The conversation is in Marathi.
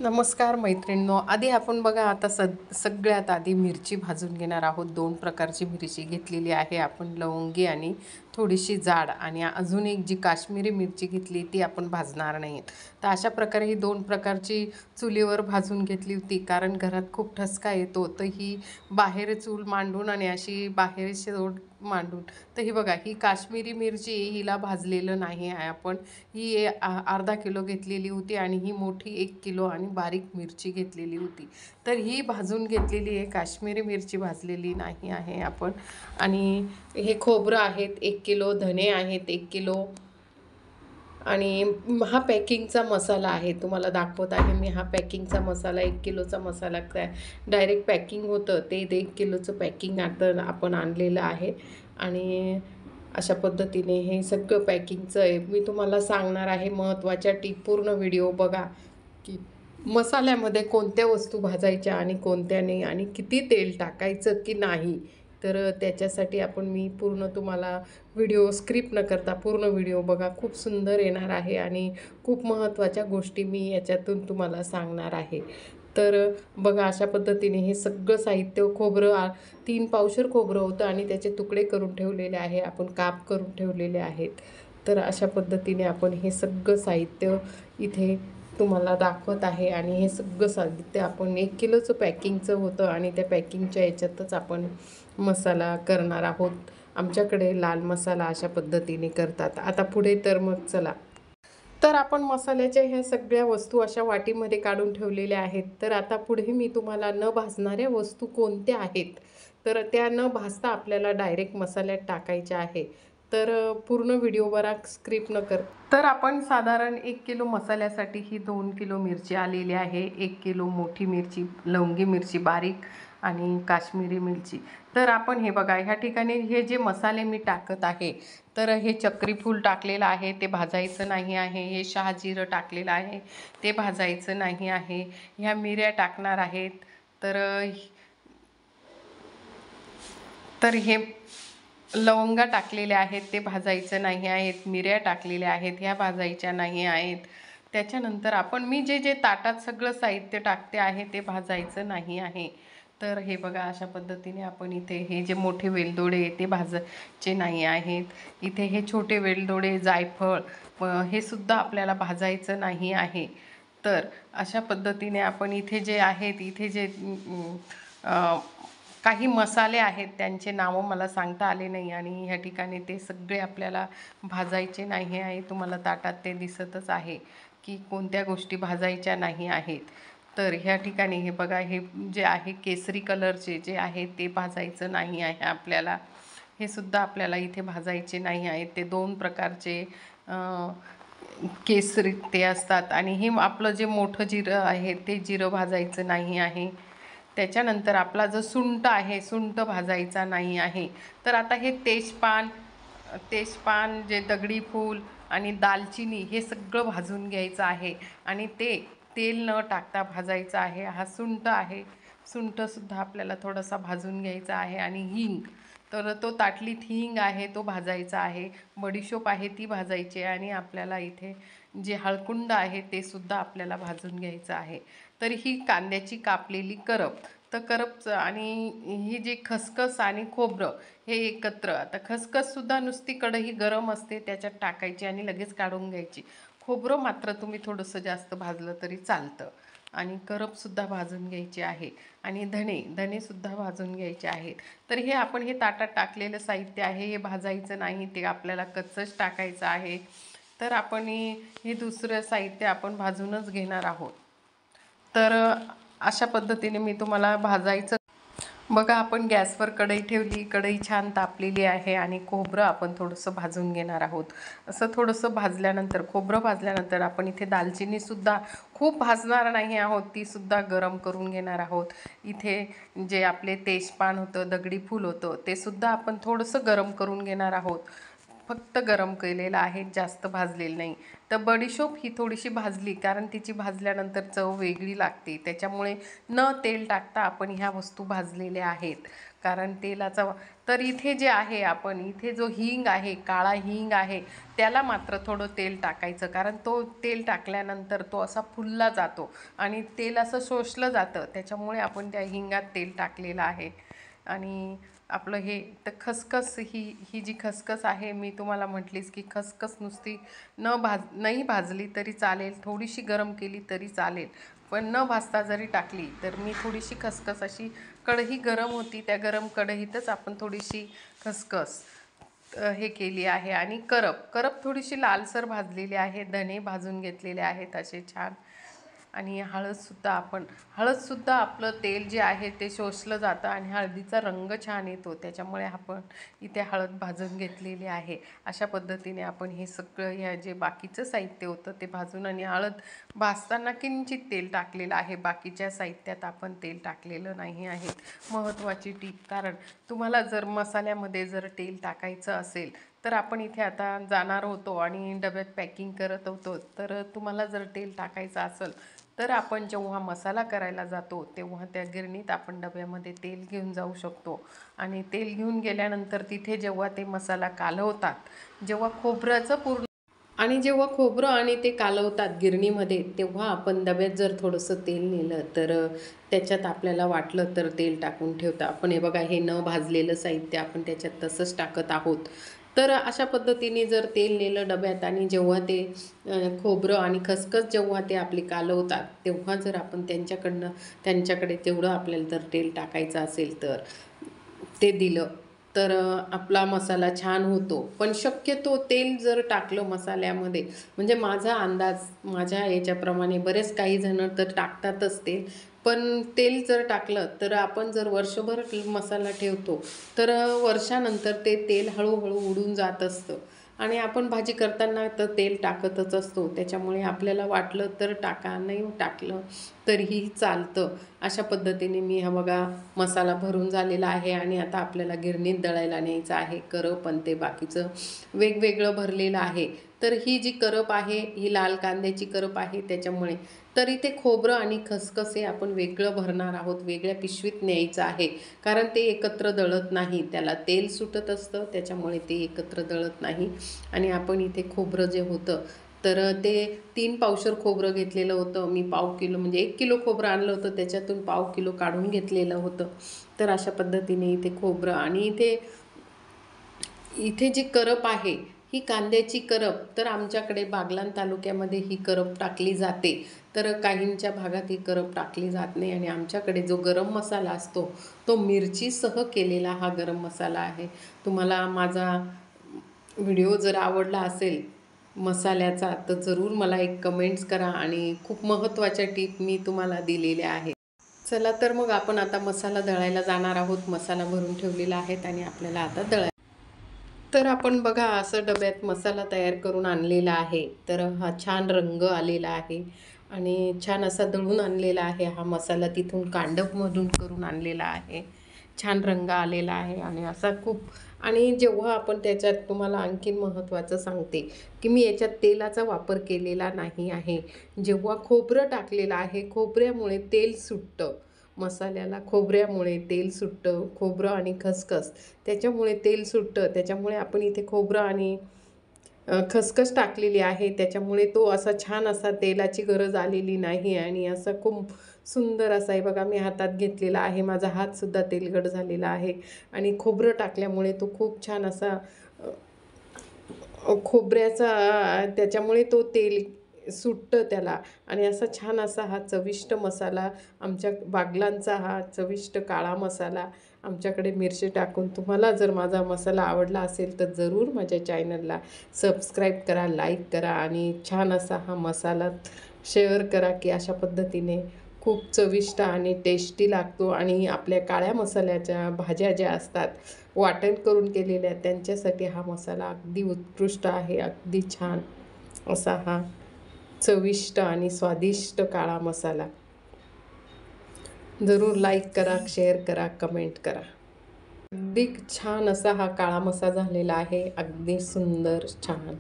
नमस्कार मैत्रिणींनो, आधी आपण बघा आता सगळ्यात आधी मिरची भाजून घेणार आहोत। दोन प्रकारची मिरची घेतलेली आहे आपण, लवंगी आणि थोडीशी जाड, आणि अजून एक जी काश्मीरी मिरची घेतली ती आपण भाजणार नाहीत। तर अशा प्रकारे ही दोन प्रकारची चुलीवर भाजून घेतली होती, कारण घरात खूप ठसका येतो। तर ही बाहेर चूल मांडून आणि अशी बाहेर शेड मांडून, तर ही बघा, ही काश्मीरी मिरची, हिला भाजलेलं नाही आहे आपण। ही अर्धा किलो घेतलेली होती आणि ही मोठी 1 किलो आणि बारीक मिरची घेतलेली होती। तर ही भाजून घेतलेली आहे, काश्मीरी मिरची भाजलेली नाही आहे आपण। आणि हे खोबरं आहेत 1 किलो, धने आहेत 1 किलो, आणि हा पॅकिंगचा मसाला आहे, तुम्हाला दाखवत आहे मी। हा पॅकिंगचा मसाला 1 किलोचा मसाला काय डायरेक्ट पॅकिंग होतं, ते 1 किलोचं पॅकिंग आता आपण आणलेलं आहे। आणि अशा पद्धतीने हे सगळं पॅकिंगचं आहे। मी तुम्हाला सांगणार आहे महत्त्वाच्या टिप, पूर्ण व्हिडिओ बघा की मसाल्यामध्ये कोणत्या वस्तू भाजायच्या आणि कोणत्या नाही, आणि किती तेल टाकायचं की नाही। तर त्याच्यासाठी मी पूर्ण तुम्हाला व्हिडिओ स्किप न करता पूर्ण व्हिडिओ बघा, खूप सुंदर येणार आहे आणि खूप महत्त्वाच्या गोष्टी मी याच्यातून तुम्हाला सांगणार आहे। तर बघा, अशा पद्धतीने हे सगळं साहित्य, खोबरं 3 पावशर खोबरं होतं आणि त्याचे तुकडे करून ठेवलेले आहे आपण, काप करून ठेवलेले आहेत। तर अशा पद्धतीने आपण हे सगळं साहित्य इथे तुम्हाला दाखवत आहे। आणि हे सगळं साहित्य आपण 1 किलोचं पॅकिंगचं होतं आणि त्या पॅकिंगच्या याच्यातच आपण मसाला करणार आहोत। आमच्याकडे लाल मसाला अशा पद्धतीने करतात। आता पुढे तर मग चला, तर आपण मसाल्याच्या ह्या सगळ्या वस्तू अशा वाटीमध्ये काढून ठेवलेल्या आहेत। तर आता पुढे मी तुम्हाला न भाजणाऱ्या वस्तू कोणत्या आहेत, तर त्या न भाजता आपल्याला डायरेक्ट मसाल्यात टाकायच्या आहे। तर पूर्ण व्हिडिओ बघा, स्किप न कर। तर आपण साधारण 1 किलो मसाल्यासाठी ही 2 किलो मिरची आलेली आहे, 1 किलो मोठी मिरची, लवंगी मिरची बारीक, आणि काश्मीरी मिरची। तर आपण हे बघा, ह्या ठिकाणी हे जे मसाले मी टाकत आहे, तर हे चक्रीफूल टाकलेलं आहे, ते भाजायचं नाही आहे। हे शहाजिरं टाकलेलं आहे, ते भाजायचं नाही आहे। ह्या मिऱ्या टाकणार आहेत, तर तर हे लवंगा टाकलेल्या आहेत, ते भाजायचं नाही आहेत। मिऱ्या टाकलेल्या आहेत, ह्या भाजायच्या नाही आहेत। त्याच्यानंतर मी जे जे ताटात सगळं साहित्य टाकते आहे ते भाजायचं नाही आहे। तर हे बघा, अशा पद्धतीने आपण इथे हे जे मोठे वेलदोडे ते भाजायचे नाही आहेत। इथे हे छोटे वेलदोडे, जायफळ, हे सुद्धा आपल्याला भाजायचं नाही आहे। तर अशा पद्धतीने आपण इथे जे आहेत, इथे जे काही मसाले आहेत त्यांचे नावं मला सांगता आले नाही, आणि ह्या ठिकाणी ते सगळे आपल्याला भाजायचे नाही आहे। तुम्हाला ताटात ते दिसतच आहे की कोणत्या गोष्टी भाजायच्या नाही आहेत। तर ह्या ठिकाणी हे बघा, हे जे आहे केसरी कलरचे जे आहे ते भाजायचं नाही आहे आपल्याला। हे सुद्धा आपल्याला इथे भाजायचे नाही आहेत। ते 2 प्रकारचे केसरी ते असतात। आणि हे आपलं जे मोठं जिरं आहे ते जिरं भाजायचं नाही आहे। त्याच्यानंतर आपला जो सुंठ आहे, सुंठ भाजायचा नाही आहे। तर आता हे तेजपान, जे दगडी फूल आणि दालचिनी, हे सगळं भाजून घ्यायचं आहे आणि ते तेल न टाकता भाजायचं आहे। हा सुंठ आहे, सुंठसुद्धा आपल्याला थोडासा भाजून घ्यायचा आहे। आणि हिंग, तर तो ताटलीत हिंग आहे तो भाजायचा आहे। बडीशोप आहे ती भाजायची आहे, आणि आपल्याला इथे जे हळकुंड आहे ते सुद्धा आपल्याला भाजून घ्यायचं आहे। तर ही कांद्याची कापलेली करप, तर करप, आणि ही जी खसखस आणि खोबरं हे एकत्र। आता खसखससुद्धा नुसती कढई गरम असते त्याच्यात टाकायची आणि लगेच काढून घ्यायची। खोबरं मात्र तुम्ही थोडंसं जास्त भाजलं तरी चालतं। आणि करपसुद्धा भाजून घ्यायची आहे, आणि धनेसुद्धा भाजून घ्यायचे आहेत। तर हे आपण हे ताटात टाकलेलं साहित्य आहे, हे भाजायचं नाही, ते आपल्याला कच्चंच टाकायचं आहे। तर आपण हे दुसरं साहित्य आपण भाजूनच घेणार आहोत। तर अशा पद्धतीने मी तुम्हाला भाजायचं बघा, आपण गॅसवर कढई ठेवली, कढई छान तापलेली आहे, आणि खोबरं आपण थोडंसं भाजून घेणार आहोत। असं थोडंसं भाजल्यानंतर, खोबरं भाजल्यानंतर आपण इथे दालचिनीसुद्धा खूप भाजणार नाही आहोत, तीसुद्धा गरम करून घेणार आहोत। इथे जे आपले तेजपान होतं, दगडी फूल होतं, ते सुद्धा आपण थोडंसं गरम करून घेणार आहोत। फक्त गरम केलेला आहे, जास्त भाजलेलं नाही. तर बडीशोप ही थोडीशी भाजली, कारण तिची भाजल्यानंतर चव वेगळी लागते. त्याच्यामुळे न तेल टाकता आपण ह्या वस्तू भाजलेल्या आहेत, कारण तेलाचा तर इथे जे आहे, आपण इथे जो हिंग आहे, काळा हिंग आहे, त्याला मात्र थोडं तेल टाकायचं, कारण तो तेल टाकल्यानंतर तो असा फुलला जातो आणि तेल असं शोषलं जातं. त्याच्यामुळे आपण त्या हिंगात तेल टाकलेलं आहे. आणि आपलं हे तर खसखस ही जी खसखस आहे, मी तुम्हाला म्हटलीच की खसखस नुसती नाही भाजली तरी चालेल, थोडीशी गरम केली तरी चालेल, पण न भाजता जरी टाकली तर मी थोडीशी खसखस अशी, कढई गरम होती, त्या गरम कढईतच आपण थोडीशी खसखस हे केली आहे. आणि करप थोडीशी लालसर भाजलेली आहे, धणे भाजून घेतलेले आहेत असे छान. आणि हळदसुद्धा आपलं तेल जे आहे ते शोषलं जातं आणि हळदीचा रंग छान येतो, त्याच्यामुळे आपण इथे हळद भाजून घेतलेली आहे. अशा पद्धतीने आपण हे सगळं, ह्या जे बाकीचं साहित्य होतं ते भाजून, आणि हळद भाजताना किंचित तेल टाकलेलं आहे, बाकीच्या साहित्यात आपण तेल टाकलेलं नाही आहे. महत्त्वाची टीप, कारण तुम्हाला जर मसाल्यामध्ये जर तेल टाकायचं असेल तर आपण इथे आता जाणार होतो आणि डब्यात पॅकिंग करत होतो, तर तुम्हाला जर तेल टाकायचं असेल तर आपण जेव्हा मसाला करायला जातो तेव्हा त्या गिरणीत आपण डब्यामध्ये तेल घेऊन जाऊ शकतो. आणि तेल घेऊन गेल्यानंतर तिथे जेव्हा ते मसाला कालवतात, जेव्हा खोबऱ्याचं पूर्ण जेव्हा खोबरं आणि ते कालवतात गिरणीमध्ये, तेव्हा आपण डब्यात जर थोडंसं तेल नेलं तर त्याच्यात आपल्याला वाटलं तर तेल टाकून ठेवता. आपण हे बघा, हे न भाजलेलं साहित्य आपण त्याच्यात तसंच टाकत आहोत. तर अशा पद्धतीने जर तेल नेलं डब्यात आणि जेव्हा ते खोबरं आणि खसखस जेव्हा ते आपली कालवतात, तेव्हा जर आपण त्यांच्याकडे तेवढं आपल्याला जर तेल टाकायचं असेल तर ते दिलं तर आपला मसाला छान होतो. पण शक्यतो तेल जर टाकलं मसाल्यामध्ये, म्हणजे माझा अंदाज, माझ्या याच्याप्रमाणे बरेच काही जण तर टाकतातच तेल, पण तेल जर टाकलं तर आपण जर वर्षभर मसाला ठेवतो तर वर्षानंतर ते तेल हळूहळू उडून जात असतं. आणि आपण भाजी करताना तर तेल टाकतच असतो, त्याच्यामुळे आपल्याला वाटलं तर टाका, नाही टाकलं तरीही चालतं. अशा पद्धतीने मी हा बघा मसाला भरून झालेला आहे आणि आता आपल्याला गिरणीत दळायला न्यायचं आहे. करप आणि ते बाकीचं वेगवेगळं भरलेलं आहे. तर ही जी करप आहे ही लाल कांद्याची करप आहे, त्याच्यामुळे तर इथे खोबरं आणि खसखस आपण वेगळं भरणार आहोत, वेगळ्या पिशवीत न्यायचं आहे, कारण ते एकत्र दळत नाही, त्याला तेल सुटत असतं, त्याच्यामुळे ते एकत्र दळत नाही. आणि आपण इथे खोबरं जे होतं तर ते 3 पावशर खोबरं घेतलेलं होतं मी, पाव किलो म्हणजे 1 किलो खोबरं आणलं होतं, त्याच्यातून पाव किलो काढून घेतलेलं होतं. तर अशा पद्धतीने इथे खोबरं आणि इथे जी करप आहे ही कांद्याची करप, तर आमच्याकडे बागलाण तालुक्यामध्ये ही करप टाकली जाते, तर काहींच्या भागात ही करप टाकली जात नाही. आणि आमच्याकडे जो गरम मसाला असतो तो मिरचीसह केलेला हा गरम मसाला आहे. तुम्हाला माझा व्हिडिओ जर आवडला असेल मसाल्याचा तर जरूर मला एक कमेंट्स करा, आणि खूप महत्त्वाच्या टिप मी तुम्हाला दिलेल्या आहेत. चला तर मग आपण आता मसाला दळायला जाणार आहोत. मसाला भरून ठेवलेला आहे आणि आपल्याला आता तर आपण बघा असं डब्यात मसाला तयार करून आणलेला आहे. तर हा छान रंग आलेला आहे आणि छान असा दळून आणलेला आहे हा मसाला, तिथून कांडपमधून करून आणलेला आहे. छान रंग आलेला आहे आणि असा खूप, आणि जेव्हा आपण त्याच्यात, तुम्हाला आणखीन महत्त्वाचं सांगते की मी याच्यात तेलाचा वापर केलेला नाही आहे. जेव्हा खोबरं टाकलेलं आहे, खोबऱ्यामुळे तेल सुटतं मसाल्याला, खोबऱ्यामुळे तेल सुटतं, खोबरं आणि खसखस त्याच्यामुळे तेल सुटतं, त्याच्यामुळे आपण इथे खोबरं आणि खसखस टाकलेली आहे, त्याच्यामुळे तो असा छान असा तेलाची गरज आलेली नाही. आणि असा खूप सुंदर असा आहे बघा, मी हातात घेतलेला आहे, माझा हातसुद्धा तेलकट झालेला आहे. आणि खोबरं टाकल्यामुळे तो खूप छान असा खोबऱ्याचा, त्याच्यामुळे तो तेल सुटतं त्याला. आणि असा छान असा हा चविष्ट मसाला, आमच्या बागलांचा हा चविष्ट काळा मसाला, आमच्याकडे मिरची टाकून. तुम्हाला जर माझा मसाला आवडला असेल तर जरूर माझ्या चॅनलला सबस्क्राईब करा, लाईक करा आणि छान असा हा मसाला शेअर करा, की अशा पद्धतीने खूप चविष्ट आणि टेस्टी लागतो. आणि आपल्या काळ्या मसाल्याच्या भाज्या ज्या असतात वाटण करून केलेल्या, त्यांच्यासाठी हा मसाला अगदी उत्कृष्ट आहे. अगदी छान असा हा चविष्ट आणि स्वादिष्ट काळा मसाला. जरूर लाईक करा, शेअर करा, कमेंट करा. अगदी छान असा हा काळा मसा झालेला आहे. अगदी सुंदर छान.